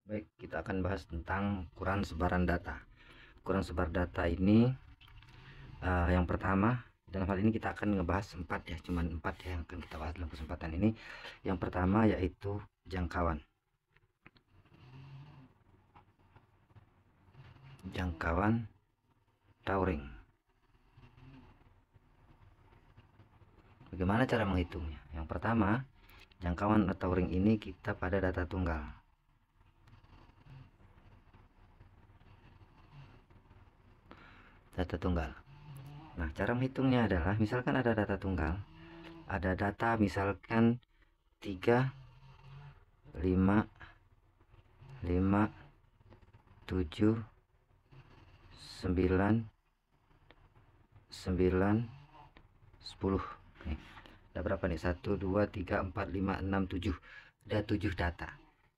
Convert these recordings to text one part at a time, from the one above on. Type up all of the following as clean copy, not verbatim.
Baik, kita akan bahas tentang ukuran sebaran data. Ukuran sebar data ini yang pertama, dalam hal ini kita akan ngebahas 4 ya, cuman 4 ya yang akan kita bahas dalam kesempatan ini. Yang pertama yaitu jangkauan. Jangkauan Turing. Bagaimana cara menghitungnya? Yang pertama, jangkauan Turing ini kita pada data tunggal. Data tunggal. Nah, cara menghitungnya adalah misalkan ada data tunggal, ada data misalkan 3, 5, 5, 7, 9, 9, 10. Nih, ada berapa nih? 1, 2, 3, 4, 5, 6, 7. Ada 7 data.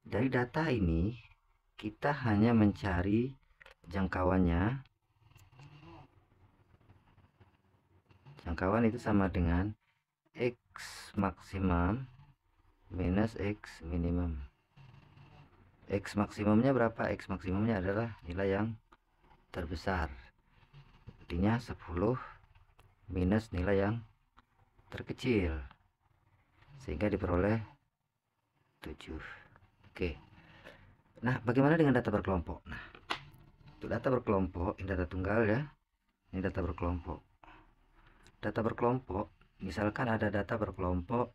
Dari data ini kita hanya mencari jangkauannya. Jangkauan itu sama dengan X maksimum minus X minimum. X maksimumnya berapa? X maksimumnya adalah nilai yang terbesar, artinya 10 minus nilai yang terkecil, sehingga diperoleh 7. Oke. Nah, bagaimana dengan data berkelompok? Nah, untuk data berkelompok, ini data tunggal ya, ini data berkelompok. Data berkelompok, misalkan ada data berkelompok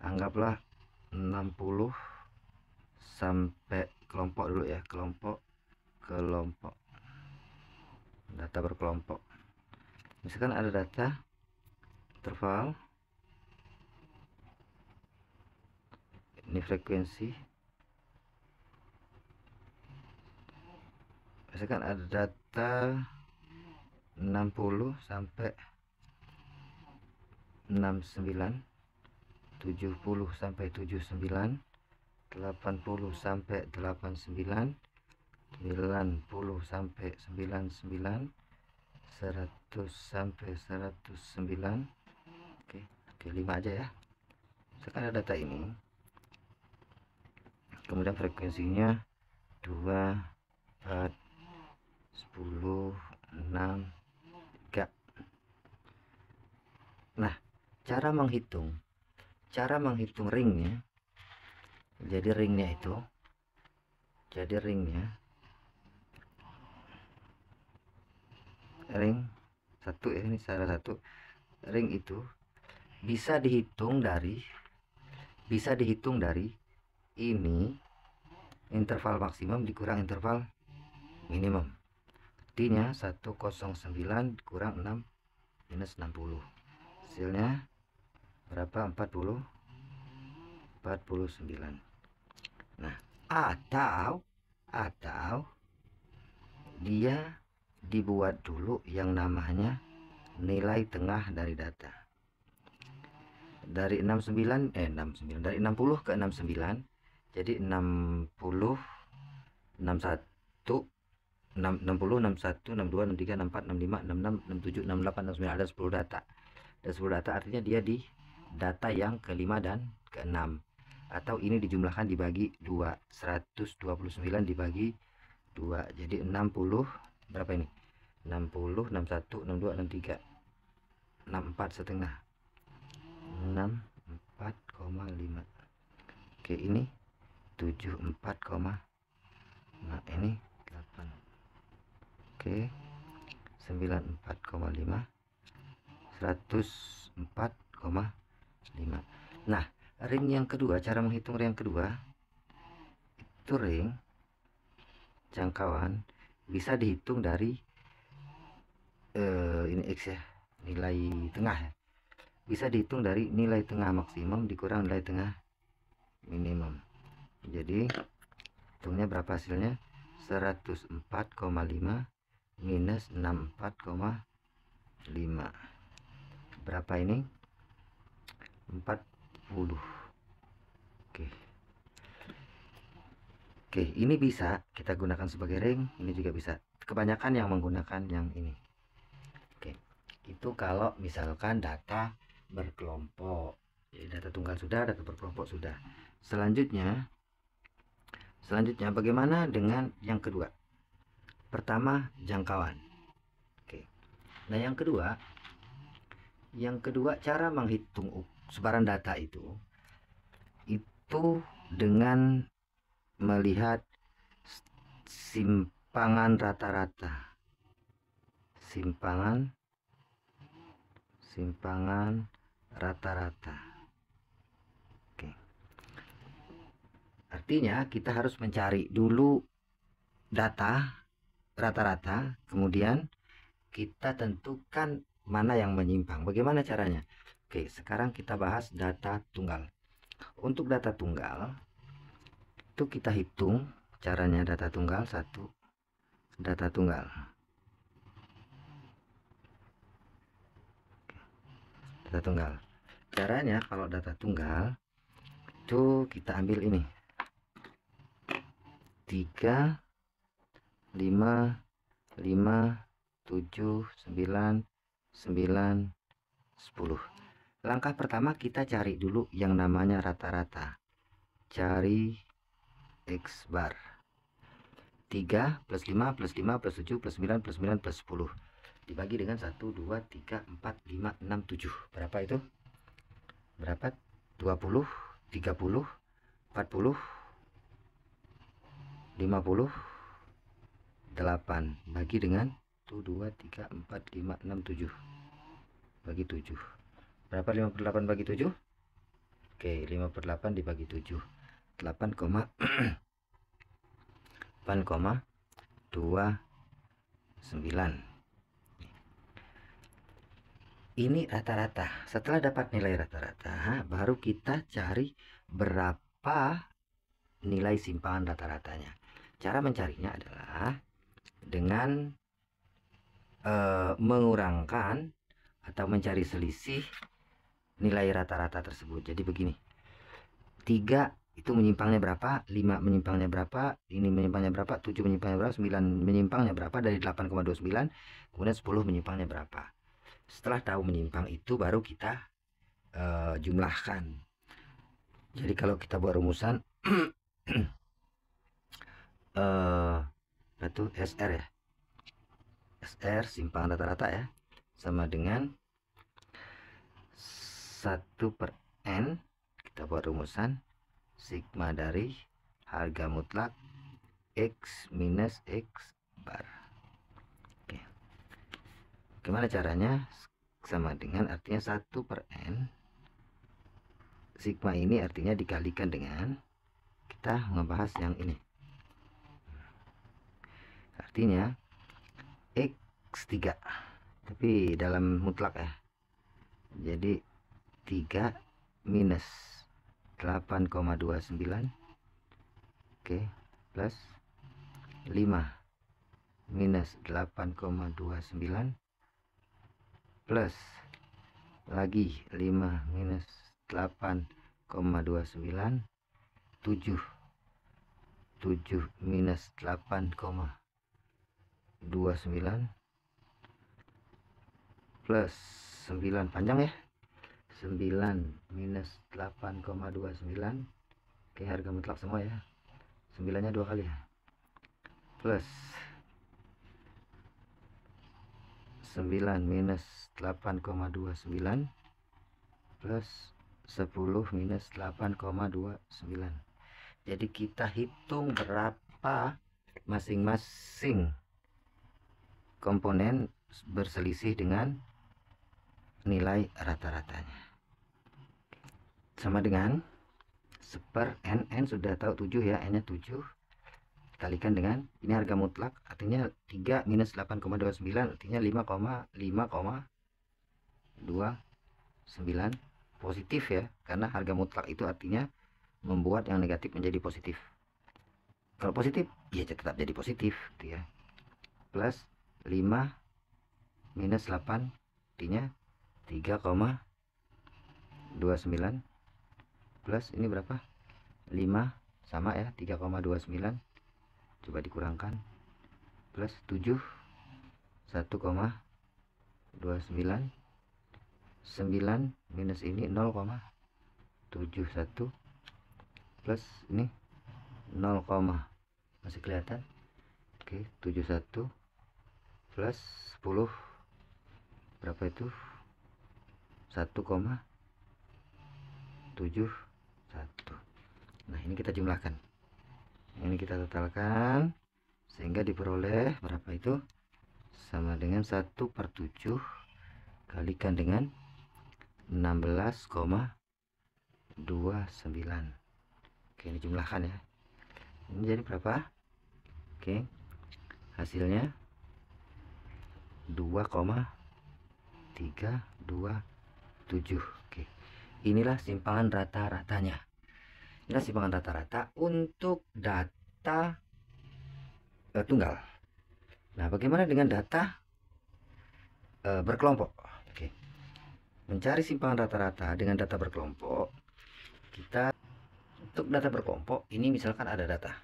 anggaplah 60 sampai kelompok dulu ya, kelompok data berkelompok. Misalkan ada data interval, ini frekuensi, misalkan ada data 60 sampai 69, 70 sampai 79, 80 sampai 89, 90 sampai 99, 100 sampai 109. Oke, 5 aja ya. Misalkan ada data ini, kemudian frekuensinya 2, 4, 10, 6, 3. Nah, cara menghitung ringnya, jadi ringnya ring satu ya, ini salah satu ring itu bisa dihitung dari ini interval maksimum dikurang interval minimum, artinya 109 kurang 6 minus 60, hasilnya berapa? 49. Nah, atau dia dibuat dulu yang namanya nilai tengah dari data. Dari 69 dari 60 ke 69, jadi 60, 61, 60, 61, 62, 63, 64, 65, 66, 67, 68, 69, ada 10 data. Ada 10 data, artinya dia di data yang kelima dan keenam, atau ini dijumlahkan dibagi 2, 129 dibagi 2, jadi 60 berapa ini? 60, 61, 62, 63, 64 setengah, 64,5. Oke, ini 74, nah ini 8. Oke, 94,5, 104,5. Nah, ring yang kedua, cara menghitung ring yang kedua itu ring jangkauan bisa dihitung dari ini X ya, nilai tengah ya. Bisa dihitung dari nilai tengah maksimum dikurang nilai tengah minimum. Jadi hitungnya berapa hasilnya? 104,5 minus 64,5. Berapa ini? 40. Oke, ini bisa kita gunakan sebagai ring, ini juga bisa. Kebanyakan yang menggunakan yang ini. Oke, itu kalau misalkan data berkelompok. Jadi data tunggal sudah, data berkelompok sudah. Selanjutnya bagaimana dengan yang kedua? Pertama, jangkauan. Oke. Nah, yang kedua cara menghitung sebaran data itu dengan melihat simpangan rata-rata. Simpangan rata-rata. Oke. Artinya kita harus mencari dulu data rata-rata, kemudian kita tentukan mana yang menyimpang. Bagaimana caranya? Oke, sekarang kita bahas data tunggal. Untuk data tunggal itu kita hitung caranya. Data tunggal caranya. Kalau data tunggal itu kita ambil ini 3, 5, 5, 7, 9, 9, 10. Langkah pertama kita cari dulu yang namanya rata-rata. Cari X bar. 3 plus 5 plus 5 plus 7 plus 9 plus 9 plus 10 dibagi dengan 1, 2, 3, 4, 5, 6, 7. Berapa itu? Berapa? 20, 30, 40, 50, 8. Bagi dengan 1, 2, 3, 4, 5, 6, 7. Bagi 7. Berapa 58 bagi 7? Oke, 58 dibagi 7. 8,29. Ini rata-rata. Setelah dapat nilai rata-rata, baru kita cari berapa nilai simpangan rata-ratanya. Cara mencarinya adalah dengan mengurangkan atau mencari selisih nilai rata-rata tersebut. Jadi begini, 3 itu menyimpangnya berapa, 5 menyimpangnya berapa, ini menyimpangnya berapa, 7 menyimpangnya berapa, 9 menyimpangnya berapa dari 8,29, kemudian 10 menyimpangnya berapa. Setelah tahu menyimpang itu baru kita jumlahkan. Jadi kalau kita buat rumusan itu SR ya, SR simpangan rata-rata ya, sama dengan 1/N. Kita buat rumusan sigma dari harga mutlak X minus X bar. Oke. Gimana caranya? Sama dengan artinya 1/N. Sigma ini artinya dikalikan dengan, kita ngebahas yang ini. Artinya X3, tapi dalam mutlak ya. Jadi 3 minus 8,29, oke, plus 5 minus 8,29 plus lagi 5 minus 8,29, 7 minus 8,29 plus 9, panjang ya, 9 minus 8,29. Oke, harga mutlak semua ya, 9-nya 2 kali ya, plus 9 minus 8,29 plus 10 minus 8,29. Jadi kita hitung berapa masing-masing komponen berselisih dengan nilai rata-ratanya. Sama dengan 1/N. N sudah tahu 7 ya, N nya 7, kalikan dengan ini harga mutlak, artinya 3 minus 8,29 artinya 5,29 positif ya, karena harga mutlak itu artinya membuat yang negatif menjadi positif. Kalau positif ya tetap jadi positif gitu ya. Plus 5 minus 8 artinya 3,29 plus ini berapa, 5 sama ya, 3,29, coba dikurangkan, plus 7 1,29, 9 minus ini 0,71, plus ini 0, masih kelihatan. Oke, 71 plus 10 berapa itu? 1,71. Nah, ini kita jumlahkan, ini kita totalkan sehingga diperoleh berapa itu? Sama dengan 1/7 kalikan dengan 16,29. Oke, ini jumlahkan ya. Ini jadi berapa? Oke, hasilnya 2,327. Oke, inilah simpangan rata-ratanya. Inilah simpangan rata-rata untuk data tunggal. Nah, bagaimana dengan data berkelompok? Oke, mencari simpangan rata-rata dengan data berkelompok, kita untuk data berkelompok ini misalkan ada data.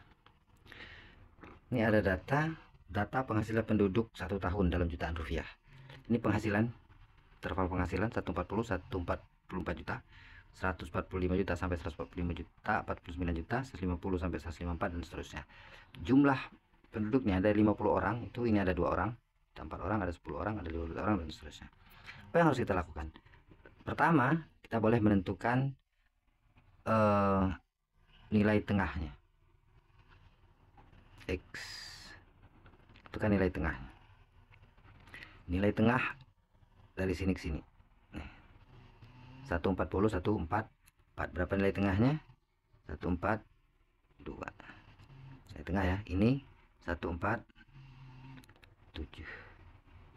Ini ada data penghasilan penduduk 1 tahun dalam jutaan rupiah. Ini penghasilan, interval penghasilan 140, 144 juta, 145 juta sampai 145 juta, 49 juta, 150 sampai 154 dan seterusnya. Jumlah penduduknya ada 50 orang, itu ini ada 2 orang, ada 4 orang, ada 10 orang, ada 15 orang dan seterusnya. Apa yang harus kita lakukan? Pertama, kita boleh menentukan nilai tengahnya. X itu kan nilai tengahnya. Nilai tengah dari sini ke sini. 140, 144. Berapa nilai tengahnya? 142. Nilai tengah ya. Ini 147.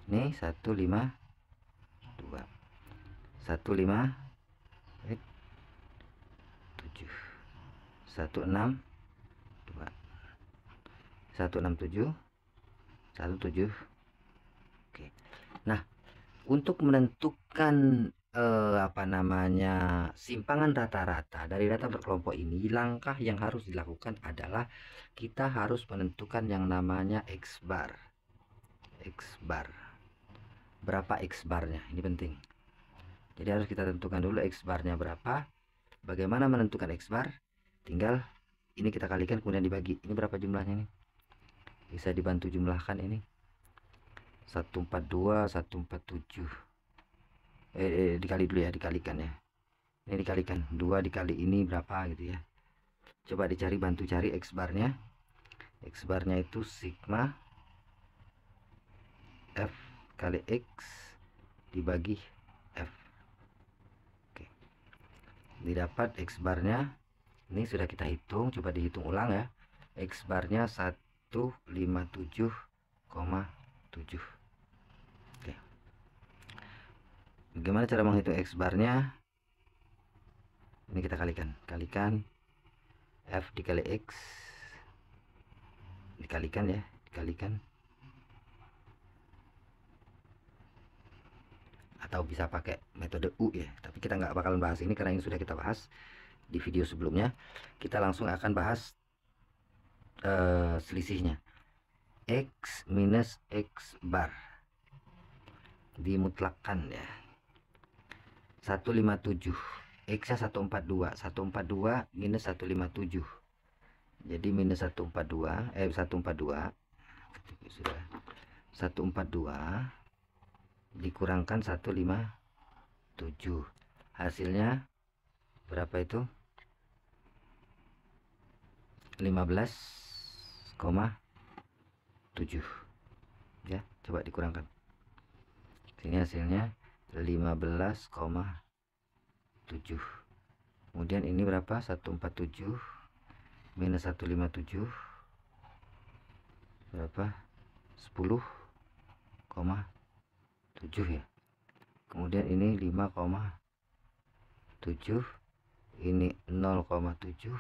Ini 152. 157. 162. 167. 17. Oke. Nah, untuk menentukan simpangan rata-rata dari data berkelompok ini, langkah yang harus dilakukan adalah kita harus menentukan yang namanya X bar. X bar. Berapa X barnya? Ini penting. Jadi harus kita tentukan dulu X barnya berapa. Bagaimana menentukan X bar? Tinggal ini kita kalikan kemudian dibagi. Ini berapa jumlahnya nih? Bisa dibantu jumlahkan ini. 142, 147. Dikali dulu ya, dikalikan ya. Ini dikalikan 2 dikali ini berapa gitu ya. Coba dicari, bantu cari X barnya. X barnya itu sigma F kali X dibagi F. Oke. Didapat X barnya. Ini sudah kita hitung, coba dihitung ulang ya. X barnya 157,7. Oke. Bagaimana cara menghitung X barnya? Ini kita kalikan F dikali X, dikalikan ya, dikalikan, atau bisa pakai metode U ya, tapi kita nggak bakalan bahas ini karena ini sudah kita bahas di video sebelumnya. Kita langsung akan bahas selisihnya. X minus X bar dimutlakkan ya. 157, X nya 142, 142 minus 157, jadi minus 142, 142 sudah, 142 dikurangkan 157, hasilnya berapa itu? 15,7 ya. Coba dikurangkan, sini hasilnya 15,7. kemudian ini berapa? 147 minus 157 berapa? 10,7 ya. Kemudian ini 5,7, ini 0,7.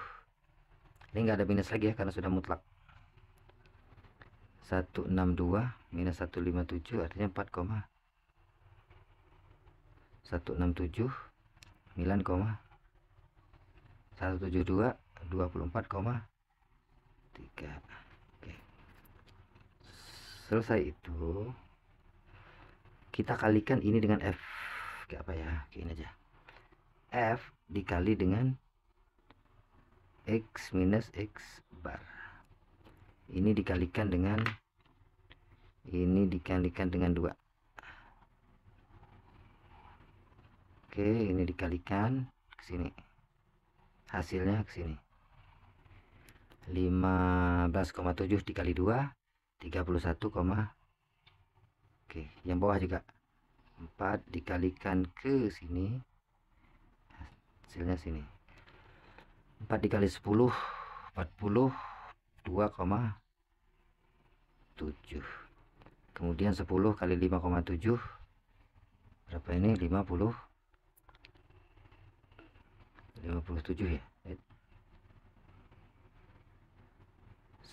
Ini enggak ada minus lagi ya karena sudah mutlak. 162 minus 157 artinya 4,167, 9,172, 24,3. Oke. Selesai itu kita kalikan ini dengan F. Kayak apa ya? Kayak ini aja. F dikali dengan X minus X bar. Ini dikalikan dengan 2. Oke, ini dikalikan ke sini. Hasilnya ke sini. 15,7 dikali 2 31, oke, yang bawah juga 4 dikalikan ke sini, hasilnya sini. 4 dikali 10 40, 2,7. Kemudian 10 kali 5,7 berapa ini? 57 ya.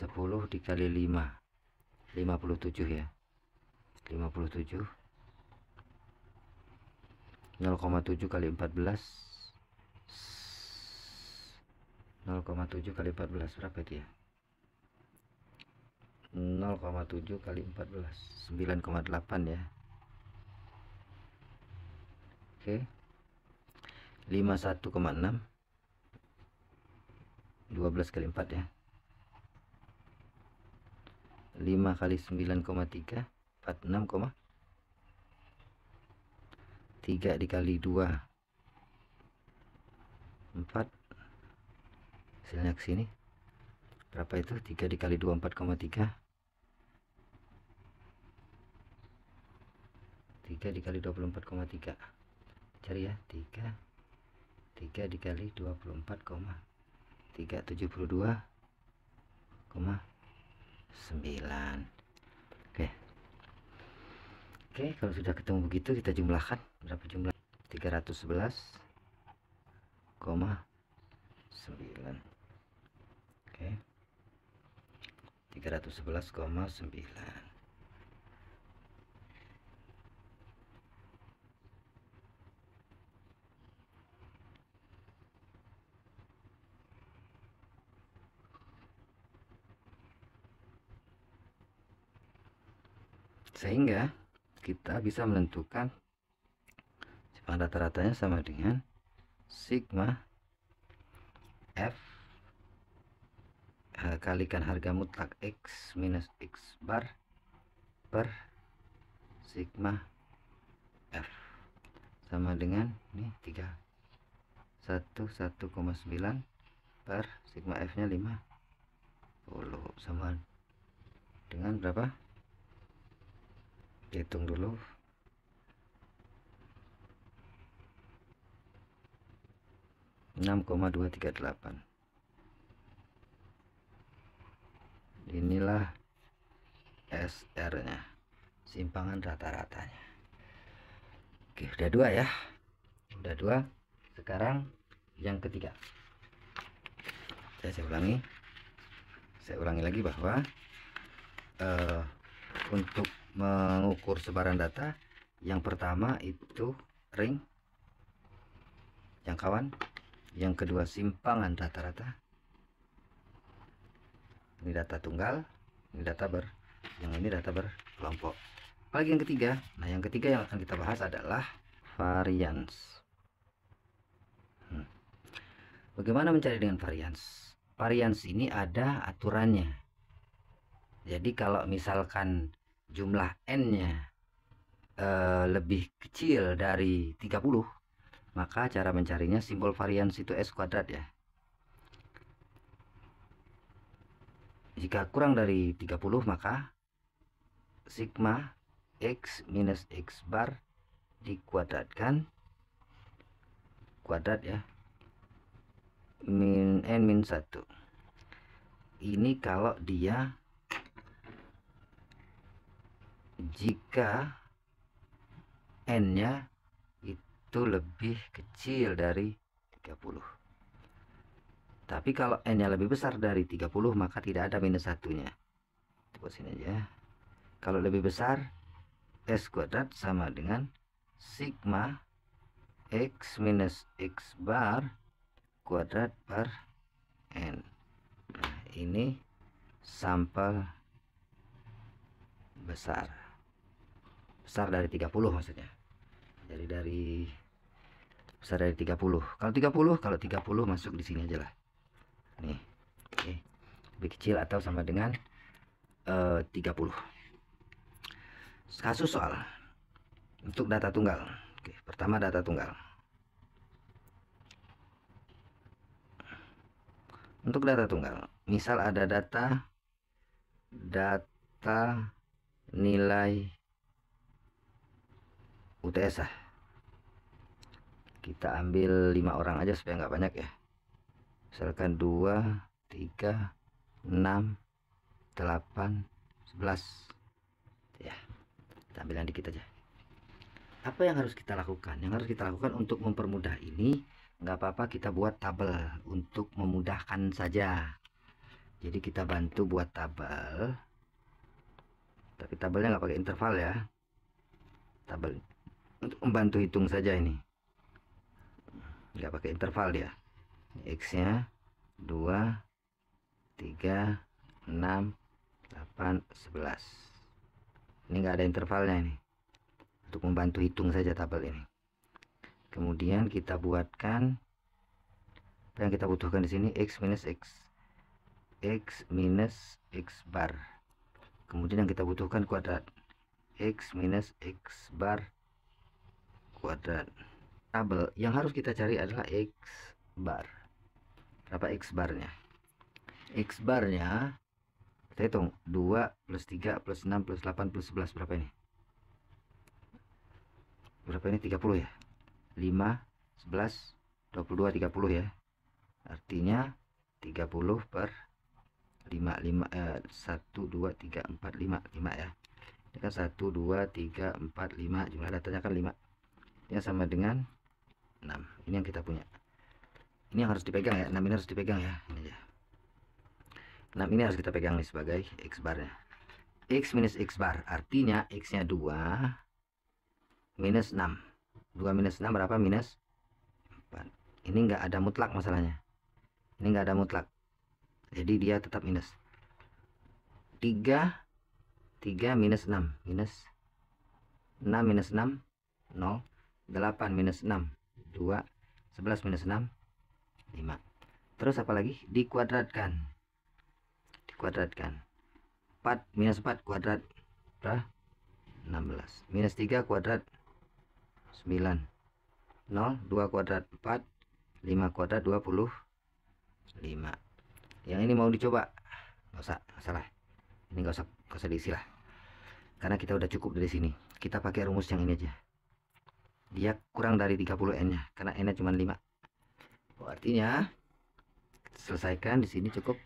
10 dikali 5 57 ya. 57 0,7 kali 14 0,7 kali 14 berapa itu ya? 0,7 kali 14 9,8 ya. Oke, 51,6 12 kali 4 ya. 5 kali 9,3 46, 3 dikali 2 4, hasilnya ke sini berapa itu? 3 dikali 2 4,3, 3 dikali 24,3, cari ya. 3 dikali 24,3 72,9. Oke, kalau sudah ketemu begitu kita jumlahkan. Berapa jumlah? 311,9. Oke, 311,9. Sehingga kita bisa menentukan simpangan rata-ratanya sama dengan sigma F kalikan harga mutlak X minus X bar per sigma F sama dengan ini 1,9 per sigma F nya 50 sama dengan berapa? Hitung dulu. 6,238. Inilah SR nya, simpangan rata-ratanya. Oke, udah 2 ya. Udah 2. Sekarang yang ketiga. Saya ulangi lagi bahwa untuk mengukur sebaran data, yang pertama itu ring, jangkauan, yang kedua simpangan rata-rata, ini data tunggal, ini data yang ini data berkelompok. Apalagi yang ketiga? Nah, yang ketiga yang akan kita bahas adalah varians. Bagaimana mencari dengan varians? Varians ini ada aturannya. Jadi kalau misalkan jumlah n-nya lebih kecil dari 30, maka cara mencarinya simbol varians itu S kuadrat ya. Jika kurang dari 30, maka sigma X minus X bar dikuadratkan kuadrat ya, min n min 1. Ini kalau dia jika n-nya itu lebih kecil dari 30. Tapi kalau n-nya lebih besar dari 30, maka tidak ada minus 1-nya. Coba sini aja. Kalau lebih besar, S kuadrat sama dengan sigma X minus X bar kuadrat per n. Nah, ini sampel besar dari 30 maksudnya. Jadi besar dari 30. Kalau 30 masuk di sini aja lah. nih. Oke. Lebih kecil atau sama dengan 30. Kasus soal untuk data tunggal. Oke, pertama data tunggal. Untuk data tunggal, misal ada data nilai UTS. Kita ambil 5 orang aja supaya nggak banyak ya. Misalkan 2, 3, 6, 8, 11 ya. Kita ambil yang dikit aja. Apa yang harus kita lakukan? Yang harus kita lakukan untuk mempermudah ini, nggak apa-apa kita buat tabel untuk memudahkan saja. Jadi kita bantu buat tabel, tapi tabelnya nggak pakai interval ya. Tabel untuk membantu hitung saja ini, nggak pakai interval dia. X nya 2, 3, 6, 8, 11. Ini nggak ada intervalnya ini, untuk membantu hitung saja tabel ini. Kemudian kita buatkan apa yang kita butuhkan di sini, x minus x bar. Kemudian yang kita butuhkan kuadrat, x minus x bar kuadrat. Tabel yang harus kita cari adalah x bar. Berapa x barnya? X barnya kita hitung 2 plus 3 plus 6 plus 8 plus 11. Berapa ini? Berapa ini? 30 ya. 5, 11, 22, 30 ya. Artinya 30 per 5, 1, 2, 3, 4, 5 ya. Ini kan 1, 2, 3, 4, 5, jumlah datanya kan 5. Ini sama dengan 6. Ini yang kita punya. Ini yang harus dipegang ya. 6 ini harus dipegang ya. Ini aja. 6 ini harus kita pegang nih sebagai x barnya. X minus x bar artinya x nya 2 minus 6. 2 minus 6 berapa? Minus 4. Ini enggak ada mutlak masalahnya. Ini enggak ada mutlak. Jadi dia tetap minus. 3 minus 6. Minus 6 minus 6 0. 8 minus 6 2. 11 minus 6 5. Terus apa lagi? Dikuadratkan. 4 minus 4 kuadrat berapa? 16. Minus 3 kuadrat 9. 0. 2 kuadrat 4. 5 kuadrat 25. Yang ini mau dicoba? Nggak usah, nggak salah. Ini nggak usah diisi lah. Karena kita udah cukup dari sini. Kita pakai rumus yang ini aja. Dia kurang dari 30 n-nya karena n-nya cuma 5. Oh, artinya selesaikan di sini cukup.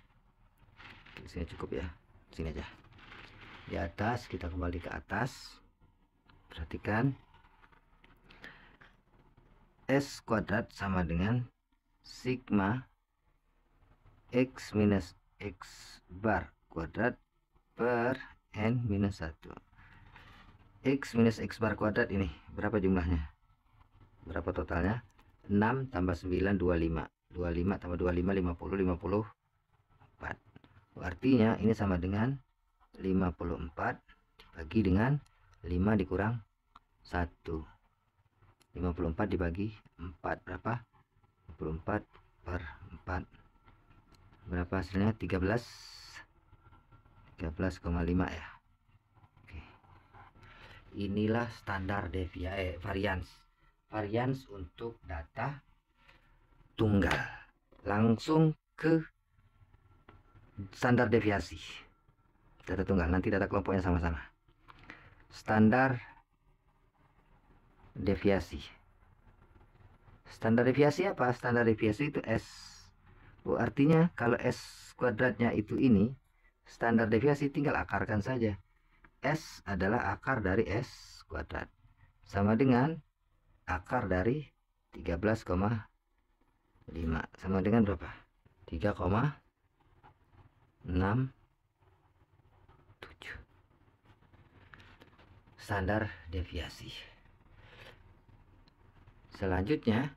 Di sini cukup ya. Sini aja. Di atas kita kembali ke atas. Perhatikan. S kuadrat sama dengan sigma x minus x bar kuadrat per n minus 1. X minus x bar kuadrat ini berapa jumlahnya? Berapa totalnya? 6 tambah 9 25. 25 tambah 25 50 54. Artinya ini sama dengan 54 dibagi dengan 5 dikurang 1. 54 dibagi 4 berapa? 54 per 4 berapa hasilnya? 13,5 ya. Oke. Inilah standar varians untuk data tunggal. Langsung ke standar deviasi data tunggal. Nanti data kelompoknya sama-sama. Standar deviasi. Standar deviasi apa? Standar deviasi itu S. Oh, artinya kalau S kuadratnya itu ini, standar deviasi tinggal akarkan saja. S adalah akar dari S kuadrat. Sama dengan akar dari 13,5. Sama dengan berapa? 3,67. Standar deviasi. Selanjutnya,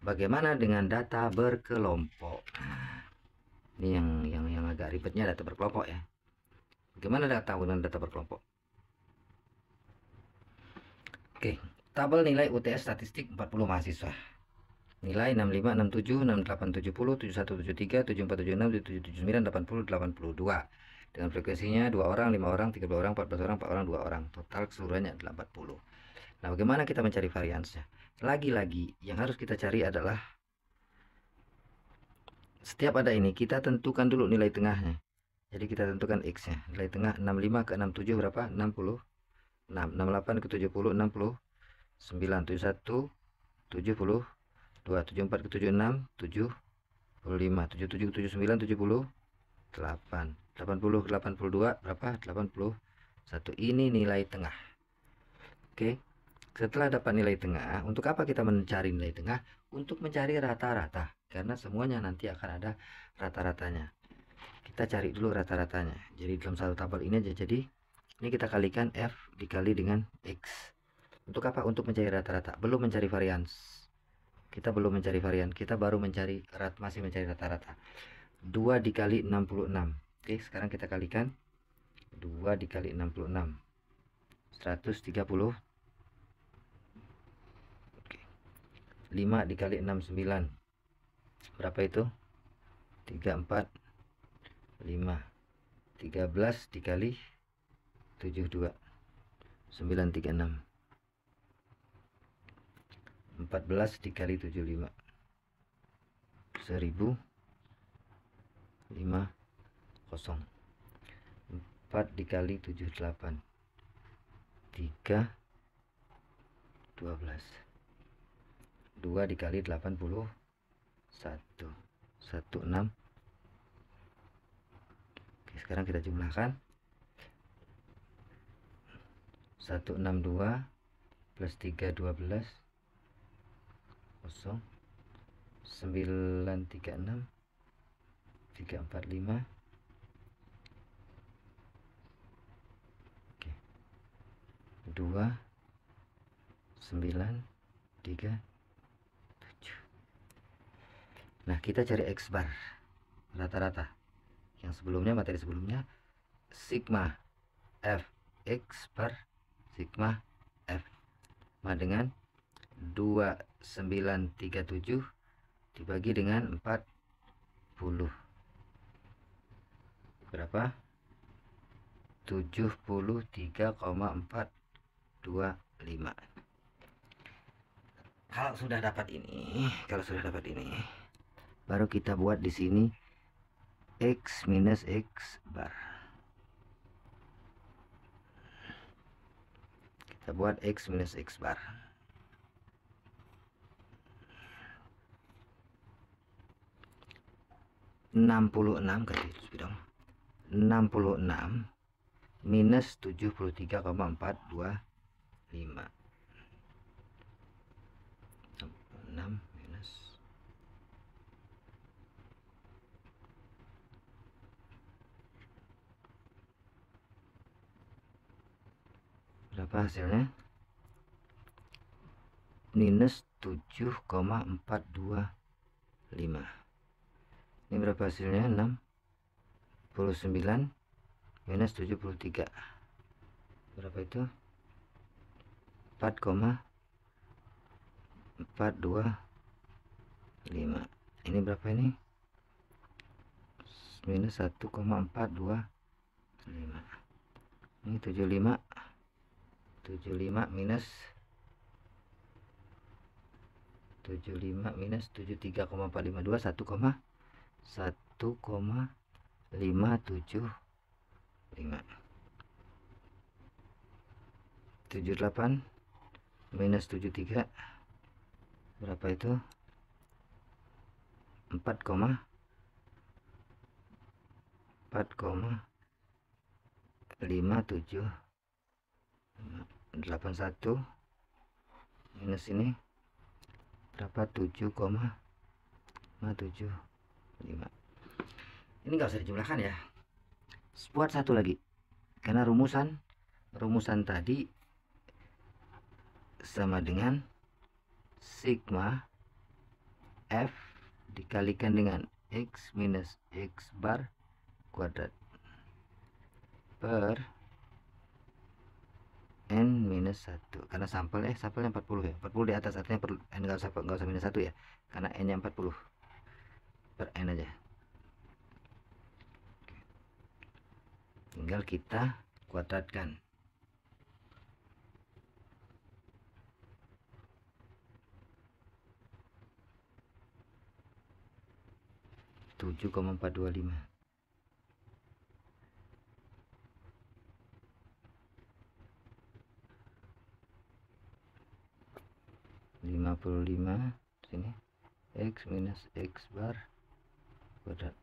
bagaimana dengan data berkelompok? Nah, ini yang agak ribetnya data berkelompok ya. Bagaimana dengan data berkelompok? Oke, tabel nilai UTS statistik 40 mahasiswa. Nilai 65, 67, 68, 70, 71, 73, 74, 76, 77, 79, 80, 82. Dengan frekuensinya 2 orang, 5 orang, 13 orang, 14 orang, 4 orang, 2 orang. Total keseluruhannya adalah 40. Nah, bagaimana kita mencari variansnya? Lagi-lagi yang harus kita cari adalah setiap ada ini kita tentukan dulu nilai tengahnya. Jadi kita tentukan X-nya. Nilai tengah 65 ke 67 berapa? 60. 68 ke 70 69, 71 70, 74 ke 76 75, 77 ke 79 78, 80 ke 82 berapa? 81. Ini nilai tengah. Oke. Setelah dapat nilai tengah, untuk apa kita mencari nilai tengah? Untuk mencari rata-rata, karena semuanya nanti akan ada rata-ratanya. Kita cari dulu rata-ratanya. Jadi dalam satu tabel ini aja. Jadi ini kita kalikan F dikali dengan X. Untuk apa? Untuk mencari rata-rata. Belum mencari varians. Kita belum mencari varian. Kita baru mencari masih mencari rata-rata. 2 dikali 66. Oke, sekarang kita kalikan 2 dikali 66. 130. 5 dikali 69 berapa itu? 34, 5. 13 dikali 72 936. 14 dikali 75 1050. 4 dikali 78 3 12. 2 dikali 81 16. Oke, sekarang kita jumlahkan. 162 plus 3 12 0 936 345. Oke. 2 9 3. Nah, kita cari X bar rata-rata. Yang sebelumnya, materi sebelumnya, sigma F X bar sigma F sama dengan 2937 dibagi dengan 40 berapa? 73,425. Kalau sudah dapat ini, baru kita buat di sini X minus X bar. Kita buat X minus X bar. (66) kasih dong. 66 minus 73,425. 6 minus berapa hasilnya? Minus 7,425. Ini berapa hasilnya? 69 minus 73 berapa itu? 4,425. Ini berapa ini? Minus 1,425. Ini 75 minus 73,452 1,575. 78 minus 73 berapa itu? 4,81 minus ini berapa? 7,75. Ini nggak usah dijumlahkan ya. Buat satu lagi, karena rumusan tadi sama dengan sigma F dikalikan dengan X minus X bar kuadrat per n minus 1 karena sampelnya 40 ya, 40 di atas, artinya perlu n nggak usah minus 1 ya, karena n nya 40 per n aja. Tinggal kita kuadratkan. 7,425. 55 sini x minus x bar kuadrat.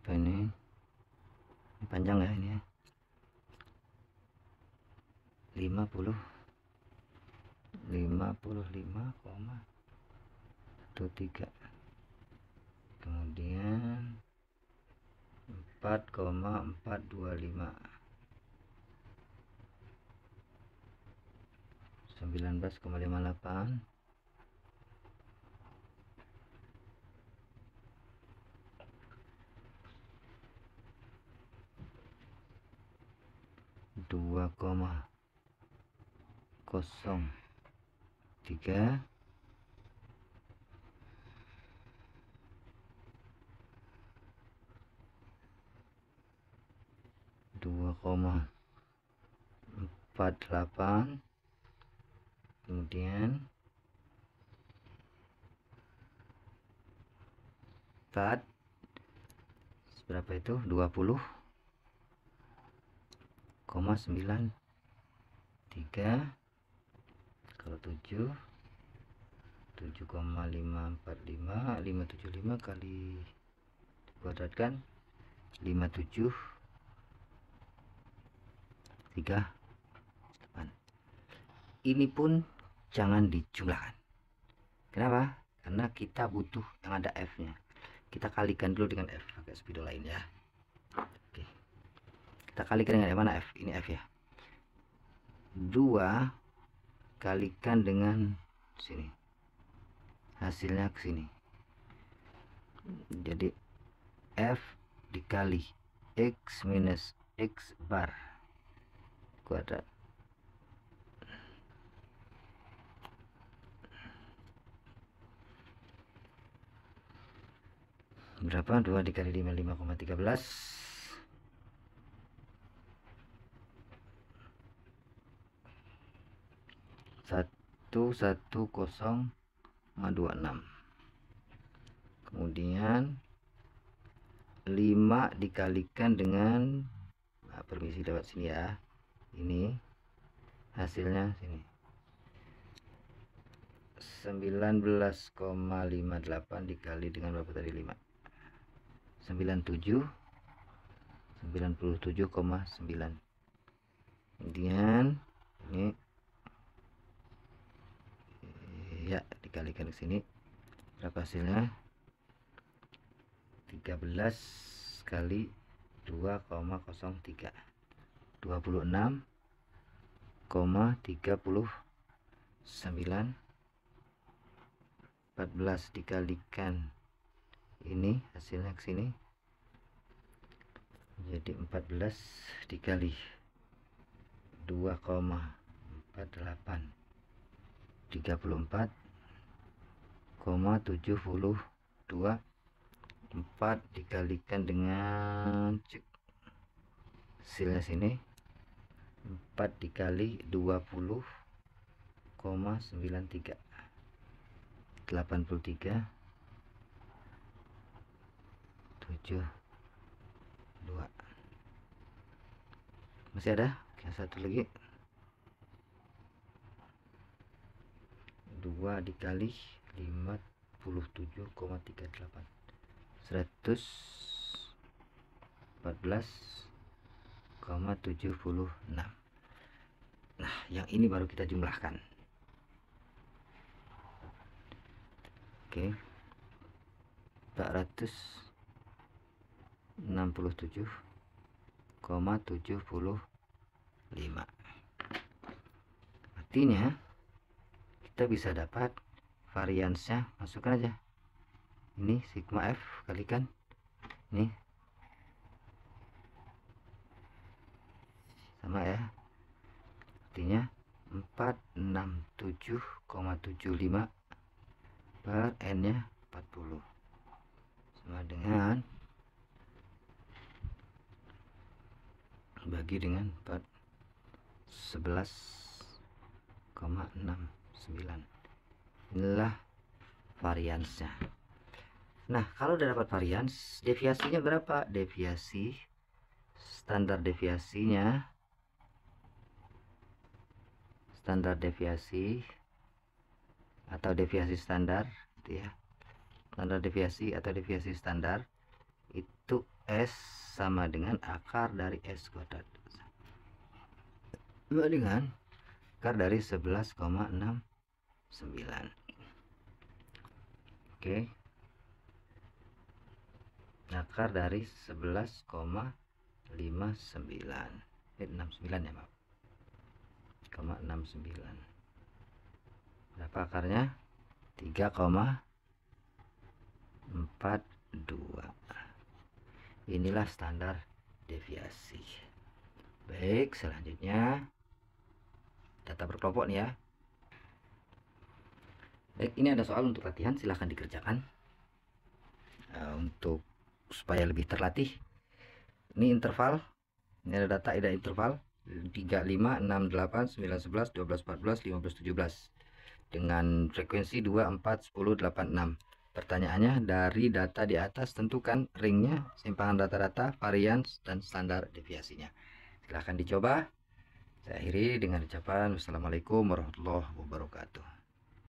Apa ini panjang ya ini ya. 55,13, kemudian 4,425, 19,58, 2,03, 2,48, kemudian 4 berapa itu 20,93, kalau 7,545, 575 kali kuadratkan 5738. Ini pun jangan dijumlahkan. Kenapa? Karena kita butuh yang ada f nya. Kita kalikan dulu dengan f pakai spidol lain ya. Oke, kita kalikan dengan mana f, ini f ya, 2 kalikan dengan sini, hasilnya ke sini, jadi f dikali x minus x bar kuadrat. Berapa? 2 dikali 5, 5,13, 110,26, kemudian 5 dikalikan dengan, nah, permisi lewat sini ya, ini hasilnya sini 19,58 dikali dengan berapa tadi, 5, 97,9, kemudian ini ya dikalikan ke sini berapa hasilnya, 13 kali 2,03, 26,39, 14 dikalikan ini hasilnya ke sini, jadi 14 dikali 2,48, 34,72, 4 dikalikan dengan hasilnya sini 4 dikali 20,93, 83, 72. Masih ada? Oke, satu lagi, 2 dikali 57,38, 114,76. Nah, yang ini baru kita jumlahkan. Oke, 467,75. Artinya kita bisa dapat variansnya, masukkan aja ini sigma F kalikan ini sama ya, artinya 467,75 per N nya 40 sama dengan bagi dengan 11,69. Inilah variansnya. Nah, kalau udah dapat varians, deviasinya berapa? Deviasi standar deviasinya, standar deviasi atau deviasi standar gitu ya. Standar deviasi atau deviasi standar itu S sama dengan akar dari S kuadrat sama dengan akar dari 11,69. Oke, akar dari 11,59 69 ya maaf, 69. Berapa akarnya? 3,42. Inilah standar deviasi. Baik, selanjutnya data berkelompok nih ya. Baik, ini ada soal untuk latihan, silahkan dikerjakan untuk supaya lebih terlatih. Ini interval, ini ada data, ada interval 3, 5, 6, 8, 9, 11, 12, 14, 15, 17 dengan frekuensi 2, 4, 10, 8, 6. Pertanyaannya, dari data di atas tentukan ringnya, simpangan rata-rata, varians, dan standar deviasinya. Silahkan dicoba. Saya akhiri dengan ucapan wassalamualaikum warahmatullahi wabarakatuh.